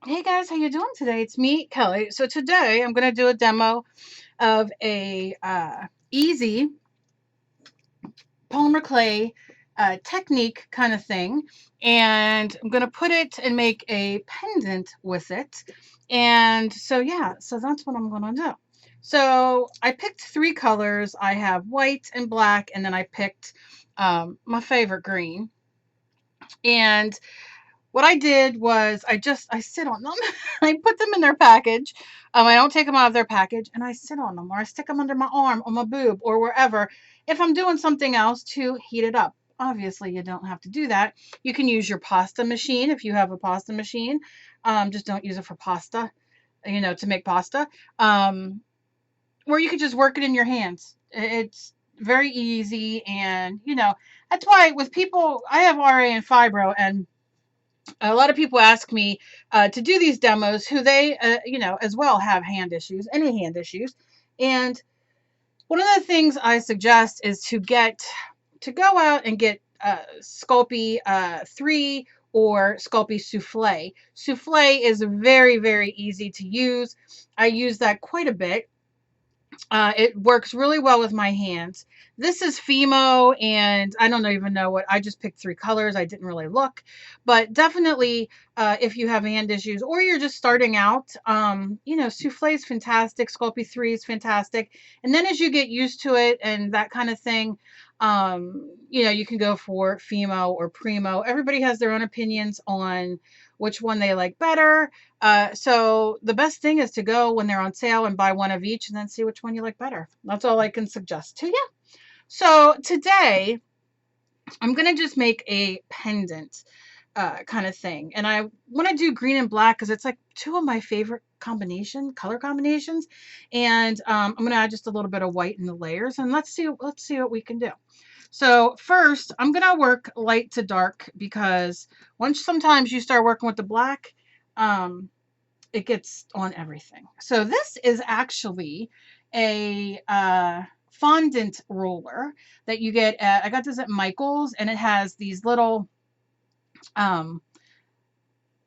Hey guys, how you doing today? It's me, Kelly. So today I'm going to do a demo of a easy polymer clay technique kind of thing, and I'm going to put it and make a pendant with it. And so yeah, so that's what I'm going to do. So I picked three colors. I have white and black, and then I picked my favorite green. And what I did was I sit on them. I put them in their package. I don't take them out of their package, and I sit on them, or I stick them under my arm, on my boob, or wherever. If I'm doing something else to heat it up. Obviously, you don't have to do that. You can use your pasta machine if you have a pasta machine. Just don't use it for pasta, to make pasta. Or you could just work it in your hands. It's very easy, and that's why with people, I have RA and fibro, and a lot of people ask me to do these demos who they, as well have hand issues, any hand issues. And one of the things I suggest is to go out and get SKYPE 3 or SKYPE Souffle. Souffle is very, very easy to use. I use that quite a bit. It works really well with my hands. This is Fimo, and I don't even know what, I just picked three colors. I didn't really look, but definitely if you have hand issues or you're just starting out, Souffle is fantastic. Sculpey 3 is fantastic. And then as you get used to it and that kind of thing, you can go for Fimo or Primo. Everybody has their own opinions on which one they like better. So the best thing is to go when they're on sale and buy one of each and then see which one you like better. That's all I can suggest to you. So today I'm going to just make a pendant kind of thing. And I want to do green and black because it's like two of my favorite color combinations. And I'm going to add just a little bit of white in the layers, and let's see what we can do. So first, I'm going to work light to dark because sometimes you start working with the black, it gets on everything. So this is actually a fondant roller that you get I got this at Michael's, and it has these little, um,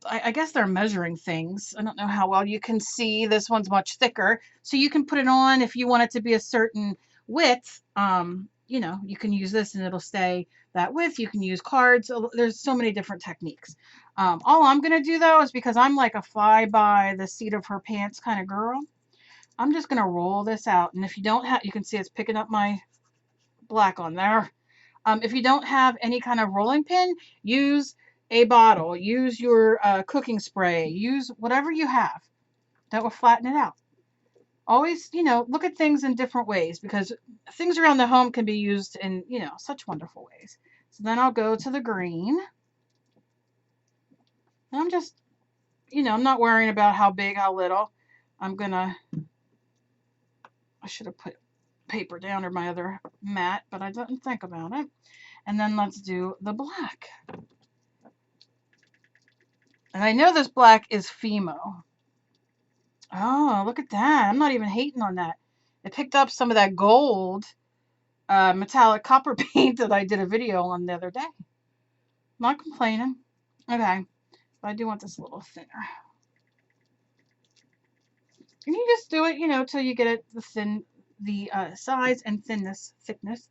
I guess they're measuring things. I don't know how well you can see. This one's much thicker. So you can put it on if you want it to be a certain width. You can use this and it'll stay that width. You can use cards. There's so many different techniques. All I'm going to do, though, is because I'm like a fly by the seat of her pants kind of girl, I'm just going to roll this out. And if you don't have, you can see it's picking up my black on there. If you don't have any kind of rolling pin, use a bottle, use your cooking spray, use whatever you have that will flatten it out. Always, look at things in different ways because things around the home can be used in, such wonderful ways. So then I'll go to the green. And I'm just, I'm not worrying about how big, how little. I should have put paper down or my other mat, but I didn't think about it. And then let's do the black. And I know this black is Fimo. Oh, look at that. I'm not even hating on that. It picked up some of that gold metallic copper paint that I did a video on the other day. Not complaining. Okay. But I do want this a little thinner. And you just do it, till you get it the size and thickness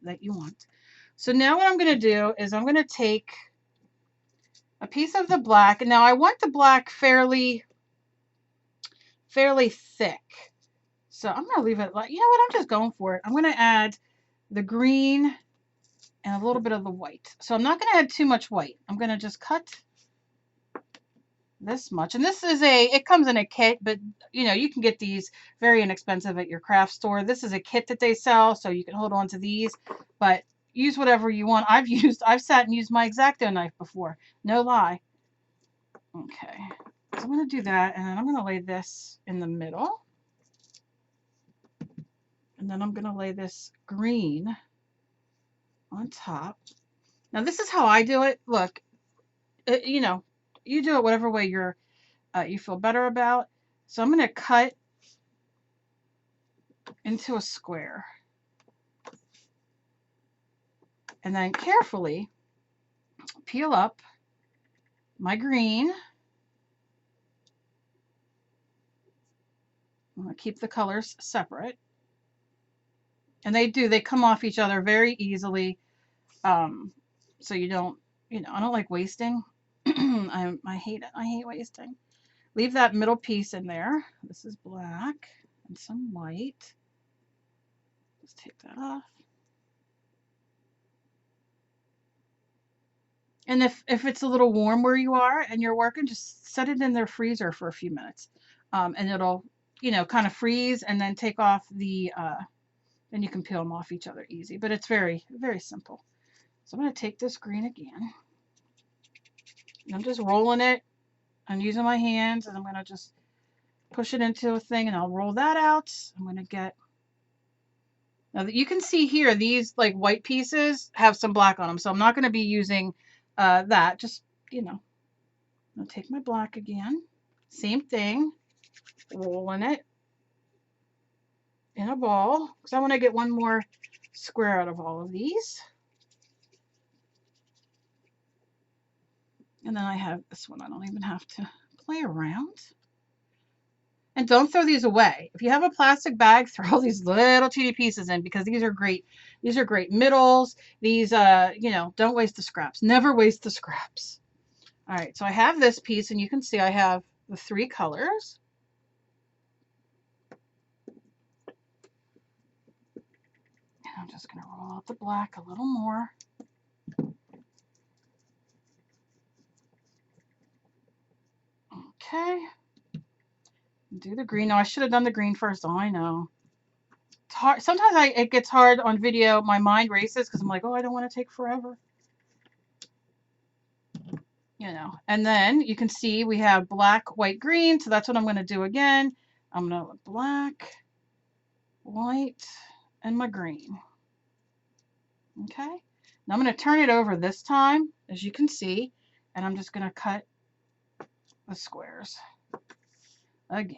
that you want. So now what I'm going to do is I'm going to take a piece of the black. And now I want the black fairly thick. So I'm going to leave it like, you know what, I'm just going for it. I'm going to add the green and a little bit of the white. So I'm not going to add too much white. I'm going to just cut this much. And it comes in a kit, but you can get these very inexpensive at your craft store. This is a kit that they sell, so you can hold on to these, but use whatever you want. I've sat and used my X-Acto knife before. No lie. Okay. So I'm going to do that, and then I'm going to lay this in the middle. And then I'm going to lay this green on top. Now, this is how I do it. Look, you do it whatever way you feel better about. So I'm going to cut into a square. And then carefully peel up my green. keep the colors separate. And they come off each other very easily. So you don't, I don't like wasting. I hate it. I hate wasting. Leave that middle piece in there. This is black and some white. Just take that off. And if it's a little warm where you are and you're working, just set it in their freezer for a few minutes. And it'll, kind of freeze and then take off the, and you can peel them off each other easy. But it's very, very simple. So I'm going to take this green again. And I'm just rolling it. I'm using my hands and I'm going to just push it into a thing and I'll roll that out. I'm going to get, now that you can see here, these like white pieces have some black on them. So I'm not going to be using that. Just, I'll take my black again. Same thing. Rolling it in a ball because I want to get one more square out of all of these. And then I have this one. I don't even have to play around. And don't throw these away. If you have a plastic bag, throw all these little teeny pieces in because these are great. These are great middles. These, don't waste the scraps. Never waste the scraps. All right, so I have this piece and you can see I have the 3 colors. And I'm just going to roll out the black a little more. Okay. Do the green. No, I should have done the green first. Oh, I know. It's hard. Sometimes it gets hard on video. My mind races because I'm like, oh, I don't want to take forever. And then you can see we have black, white, green. So that's what I'm going to do again. I'm going to black, white, and my green. Okay. Now I'm going to turn it over this time, as you can see, and I'm just going to cut the squares again.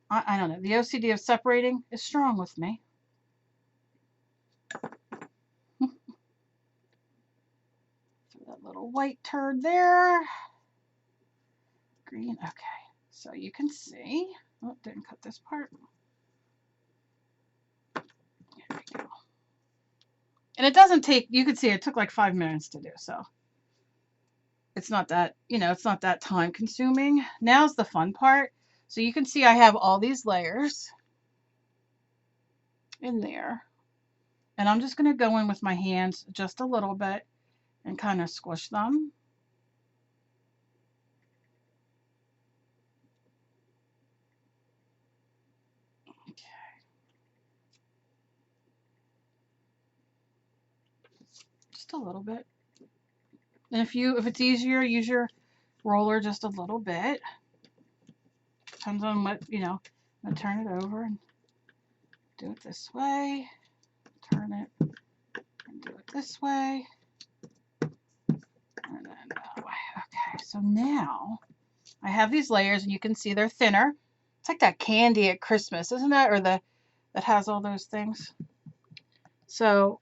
I don't know. The OCD of separating is strong with me. That little white turd there. Green. Okay. So you can see. Oh, didn't cut this part. There we go. And it doesn't take, you can see it took like 5 minutes to do, so it's not that, it's not that time consuming. Now's the fun part. So you can see I have all these layers in there. And I'm just going to go in with my hands just a little bit and kind of squish them. Okay. Just a little bit. And if it's easier, use your roller just a little bit. Depends on what, I'm going to turn it over and do it this way. Turn it and do it this way. And then that way. Okay, so now I have these layers and you can see they're thinner. It's like that candy at Christmas, isn't it? Or that has all those things. So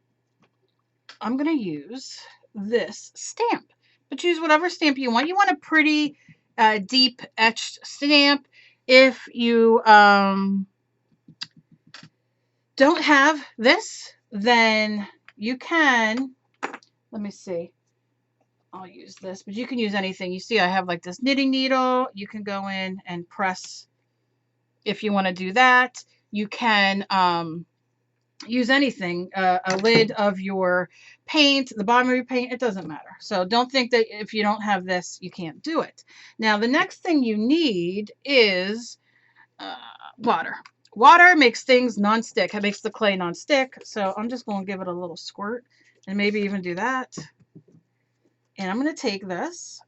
I'm going to use this stamp. But use whatever stamp you want. You want a pretty deep etched stamp. If you don't have this, then you can, let me see. I'll use this, but you can use anything. You see I have like this knitting needle. You can go in and press if you want to do that. You can use anything, a lid of your paint, the bottom of your paint, it doesn't matter. So don't think that if you don't have this, you can't do it. Now, the next thing you need is water. Water makes things non-stick. It makes the clay non-stick. So I'm just going to give it a little squirt and maybe even do that. And I'm going to take this.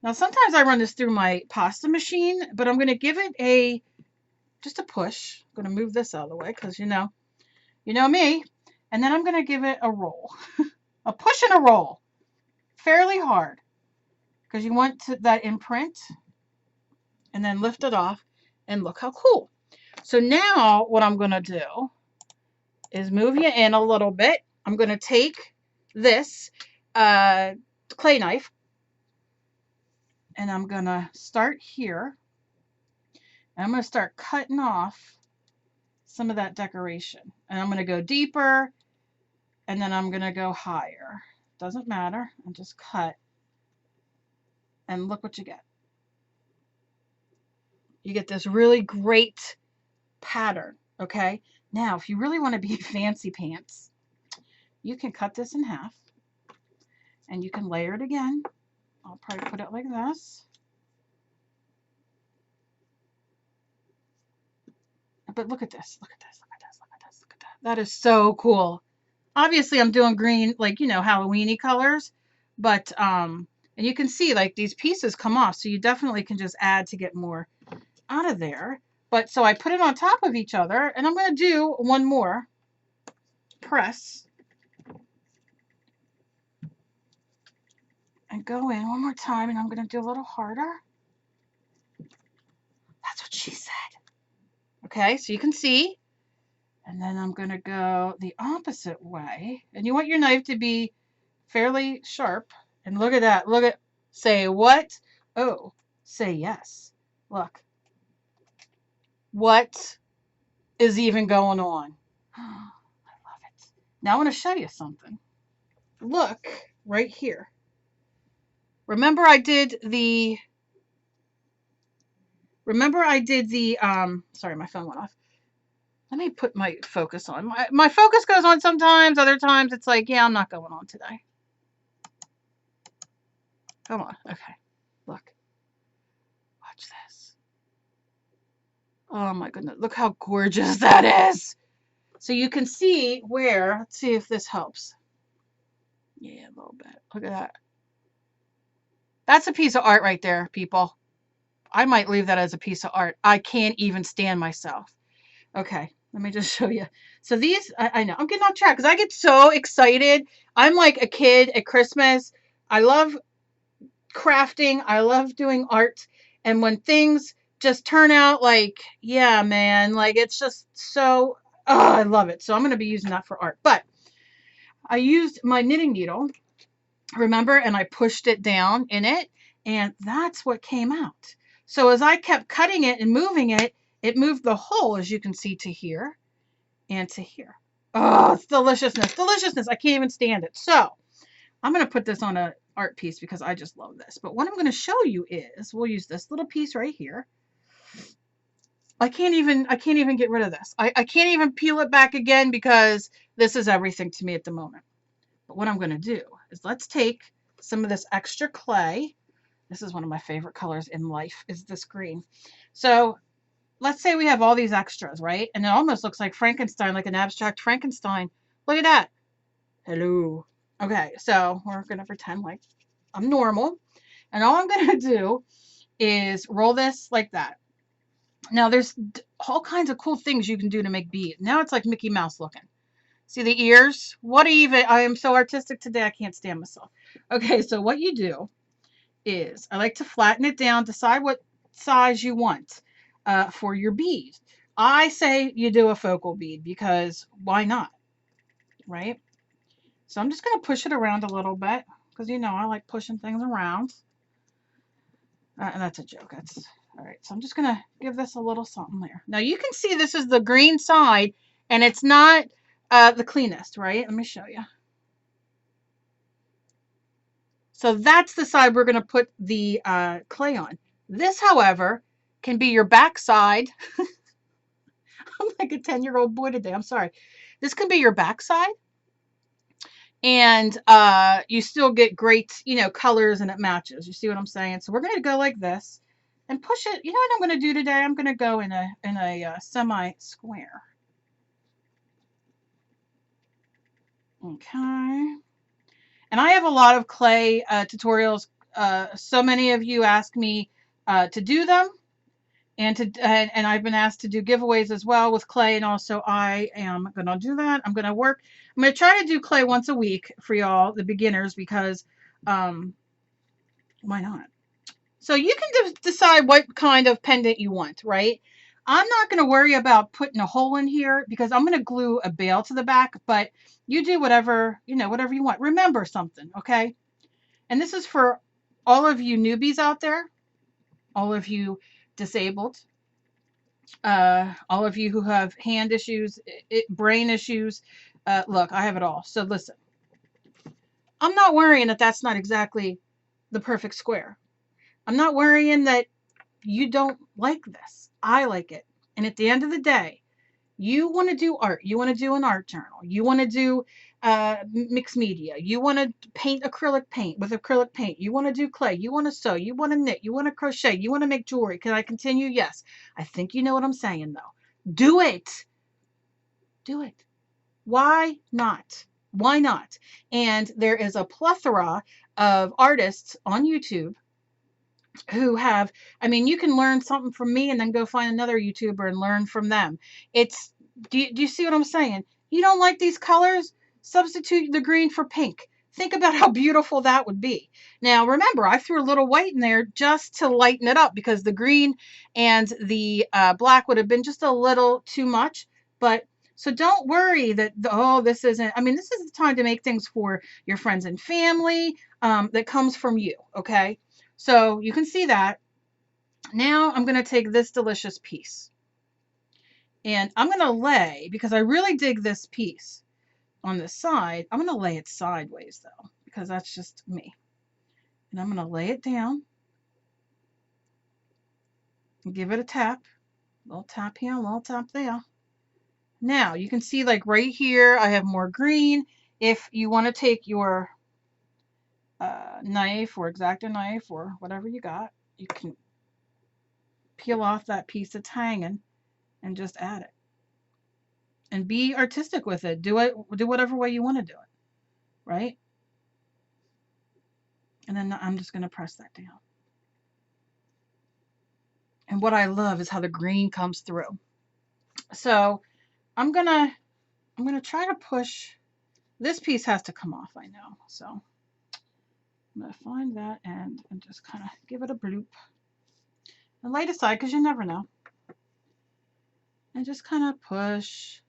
Now, sometimes I run this through my pasta machine, but I'm going to give it just a push. I'm going to move this out of the way because, you know me. And then I'm going to give it a roll. A push and a roll. Fairly hard because you want that imprint. And then lift it off and look how cool. So now what I'm going to do is move you in a little bit. I'm going to take this clay knife and I'm going to start here And I'm going to start cutting off some of that decoration. And I'm going to go deeper, and then I'm going to go higher. Doesn't matter. I'll just cut. And look what you get. You get this really great pattern, okay? Now, if you really want to be fancy pants, you can cut this in half, and you can layer it again. I'll probably put it like this. But look at this, look at this, look at this, look at this, look at that. That is so cool. Obviously, I'm doing green, like, you know, Halloween-y colors, but, and you can see, like, these pieces come off, so you definitely can just add to get more out of there. But, so I put it on top of each other, and I'm going to do one more press. And go in one more time, and I'm going to do a little harder. That's what she said. Okay, so you can see. And then I'm going to go the opposite way. And you want your knife to be fairly sharp. And look at that. Look at, say what? Oh, say yes. Look. What is even going on? I love it. Now I want to show you something. Look right here. Remember I did the, sorry, my phone went off. Let me put my focus on. My focus goes on sometimes. Other times it's like, yeah, I'm not going on today. Come on. Okay. Look. Watch this. Oh my goodness. Look how gorgeous that is. So you can see where, let's see if this helps. Yeah, a little bit. Look at that. That's a piece of art right there, people. I might leave that as a piece of art. I can't even stand myself. Okay. Let me just show you. So these, I know, I'm getting off track because I get so excited. I'm like a kid at Christmas. I love crafting. I love doing art. And when things just turn out like, yeah, man, like it's just so, oh, I love it. So I'm going to be using that for art. But I used my knitting needle, remember, and I pushed it down in it. And that's what came out. So as I kept cutting it and moving it, it moved the hole, as you can see, to here and to here. Oh, it's deliciousness. Deliciousness. I can't even stand it. So I'm going to put this on an art piece because I just love this. But what I'm going to show you is, we'll use this little piece right here. I can't even get rid of this. I can't even peel it back again because this is everything to me at the moment. But what I'm going to do is let's take some of this extra clay. This is one of my favorite colors in life, is this green. So let's say we have all these extras, right? And it almost looks like Frankenstein, like an abstract Frankenstein. Look at that. Hello. Okay, so we're going to pretend like I'm normal. And all I'm going to do is roll this like that. Now, there's all kinds of cool things you can do to make beads. Now it's like Mickey Mouse looking. See the ears? What even? I am so artistic today, I can't stand myself. Okay, so what you do is, I like to flatten it down, decide what size you want for your bead. I say you do a focal bead because why not, right? So I'm just going to push it around a little bit because, you know, I like pushing things around. And that's a joke. That's all right. So I'm just going to give this a little something there. Now you can see this is the green side and it's not the cleanest, right? Let me show you. So that's the side we're going to put the clay on. This, however, can be your back side. I'm like a 10-year-old boy today. I'm sorry. This can be your back side. And you still get great, you know, colors and it matches. You see what I'm saying? So we're going to go like this and push it. You know what I'm going to do today? I'm going to go in a semi-square. Okay. And I have a lot of clay tutorials. So many of you ask me to do them. And I've been asked to do giveaways as well with clay, and also I am going to do that. I'm going to try to do clay once a week for y'all, the beginners, because why not? So you can decide what kind of pendant you want, right? I'm not going to worry about putting a hole in here because I'm going to glue a bail to the back, but you do whatever, you know, whatever you want. Remember something, okay? And this is for all of you newbies out there, all of you disabled. All of you who have hand issues, brain issues, look, I have it all. So listen, I'm not worrying that that's not exactly the perfect square. I'm not worrying that you don't like this. I like it. And at the end of the day, you want to do art. You want to do an art journal. You want to do mixed media. You want to paint acrylic paint with acrylic paint. You want to do clay. You want to sew. You want to knit. You want to crochet. You want to make jewelry. Can I continue? Yes. I think you know what I'm saying, though. Do it. Do it. Why not? Why not? And there is a plethora of artists on YouTube who have, I mean, you can learn something from me and then go find another YouTuber and learn from them. It's, do you see what I'm saying? You don't like these colors? Substitute the green for pink. Think about how beautiful that would be. Now, remember, I threw a little white in there just to lighten it up because the green and the black would have been just a little too much. But so don't worry that, oh, this isn't, I mean, this is the time to make things for your friends and family that comes from you, okay? So you can see that. Now I'm going to take this delicious piece and I'm going to lay, because I really dig this piece on this side, I'm going to lay it sideways though, because that's just me. And I'm going to lay it down and give it a tap. A little tap here, a little tap there. Now you can see like right here, I have more green. If you want to take your knife or X-Acto knife or whatever you got, you can peel off that piece that's hanging and just add it. And be artistic with it. Do whatever way you want to do it, right? And then I'm just going to press that down. And what I love is how the green comes through. So I'm gonna try to push. This piece has to come off, I know. So I'm gonna find that end and just kind of give it a bloop and lay it aside because you never know. And just kind of push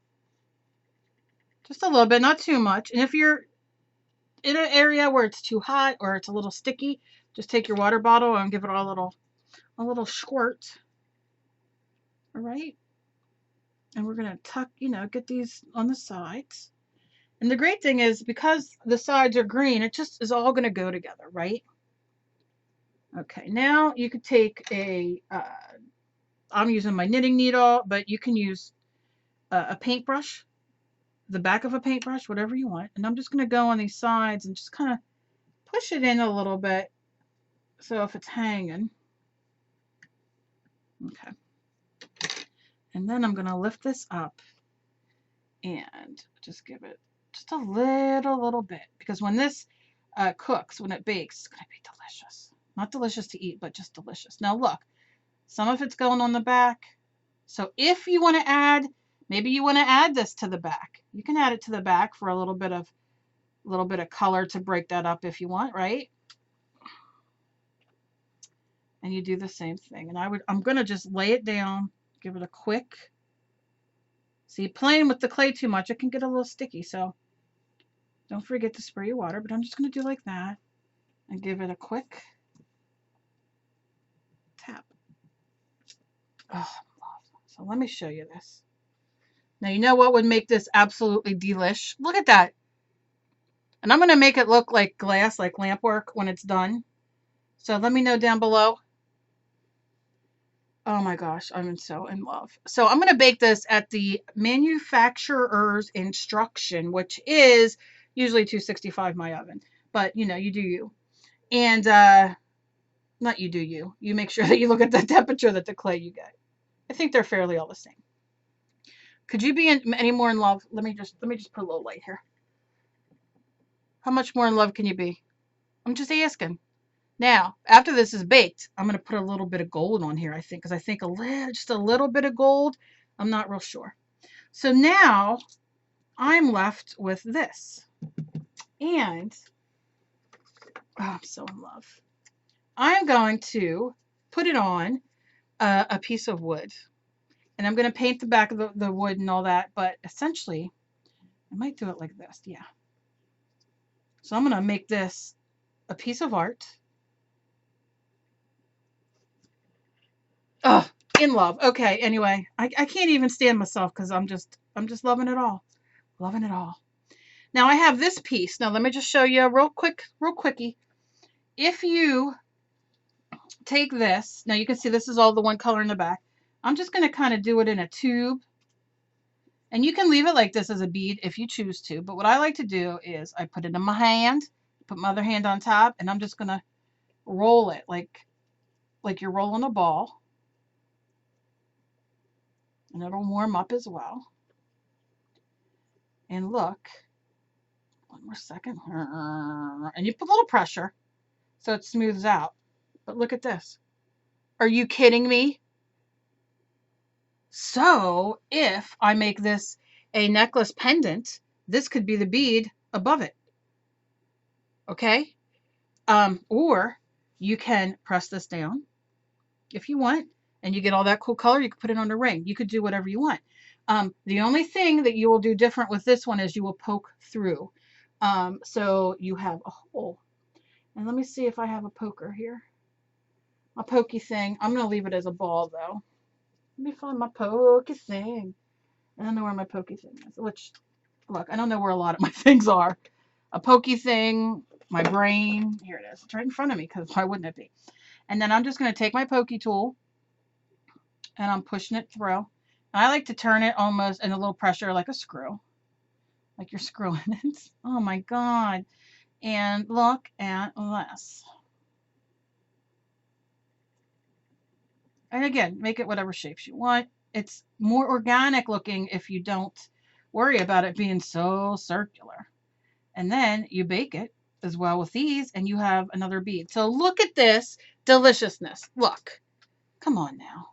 just a little bit, not too much. And if you're in an area where it's too hot or it's a little sticky, just take your water bottle and give it a little squirt. All right. And we're going to tuck, get these on the sides. And the great thing is because the sides are green, it just is all going to go together, right? Okay, now you could take I'm using my knitting needle, but you can use a paintbrush, the back of a paintbrush, whatever you want. And I'm just going to go on these sides and just kind of push it in a little bit. So if it's hanging, okay. And then I'm going to lift this up and just give it just a little bit, because when this cooks, when it bakes, it's going to be delicious. Not delicious to eat, but just delicious. Now look, some of it's going on the back. So if you want to add, maybe you want to add this to the back. You can add it to the back for a little bit of color to break that up if you want, right? And you do the same thing. And I'm going to just lay it down, give it a quick. See, playing with the clay too much, it can get a little sticky. So don't forget to spray your water, but I'm just going to do like that and give it a quick tap. Oh, so let me show you this. Now, you know what would make this absolutely delish? Look at that. And I'm going to make it look like glass, like lamp work when it's done. So let me know down below. Oh my gosh, I'm so in love. So I'm going to bake this at the manufacturer's instruction, which is usually 265 my oven. But, you do you. And not you do you. You make sure that you look at the temperature that the clay you get. I think they're fairly all the same. Could you be any more in love? Let me just put a little light here. How much more in love can you be? I'm just asking. Now, after this is baked, I'm going to put a little bit of gold on here, I think, because I think just a little bit of gold. I'm not real sure. So now I'm left with this. And, oh, I'm so in love. I'm going to put it on a piece of wood. And I'm going to paint the back of the wood and all that. But essentially, I might do it like this. Yeah. So I'm going to make this a piece of art. Oh, In love. Okay, anyway, I can't even stand myself because I'm just loving it all. Loving it all. Now I have this piece. Now let me just show you real quickie. If you take this, now you can see this is all the one color in the back. I'm just going to kind of do it in a tube. And you can leave it like this as a bead if you choose to. But what I like to do is I put it in my hand, put my other hand on top, and I'm just going to roll it like you're rolling a ball. And it'll warm up as well. And look, one more second. And you put a little pressure so it smooths out. But look at this. Are you kidding me? So if I make this a necklace pendant, this could be the bead above it. Okay? Or you can press this down if you want, and you get all that cool color. You can put it on a ring. You could do whatever you want. The only thing that you will do different with this one is you will poke through. So you have a hole. And let me see if I have a poker here. A pokey thing. I'm going to leave it as a ball, though. Let me find my pokey thing. I don't know where my pokey thing is. Which, look, I don't know where a lot of my things are. A pokey thing, my brain. Here it is. It's right in front of me, because why wouldn't it be? And then I'm just going to take my pokey tool, and I'm pushing it through. And I like to turn it almost in a little pressure like a screw. Like you're screwing it. Oh, my God. And look at this. And again, make it whatever shapes you want. It's more organic looking if you don't worry about it being so circular. And then you bake it as well with these, and you have another bead. So look at this deliciousness. Look. Come on now.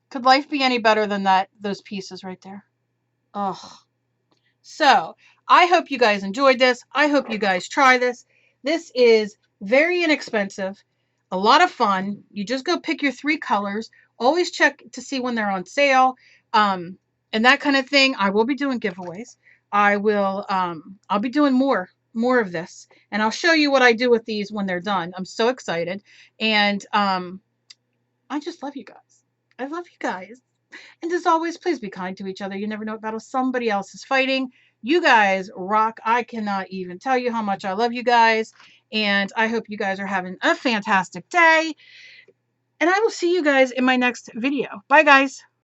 Could life be any better than that? Those pieces right there. Oh. So I hope you guys enjoyed this. I hope you guys try this. This is very inexpensive, a lot of fun. You just go pick your 3 colors. Always check to see when they're on sale, and that kind of thing. I will be doing giveaways. I'll be doing more of this, and I'll show you what I do with these when they're done. I'm so excited, and I just love you guys. I love you guys. And as always, please be kind to each other. You never know what battle somebody else is fighting. You guys rock. I cannot even tell you how much I love you guys. And I hope you guys are having a fantastic day. And I will see you guys in my next video. Bye, guys.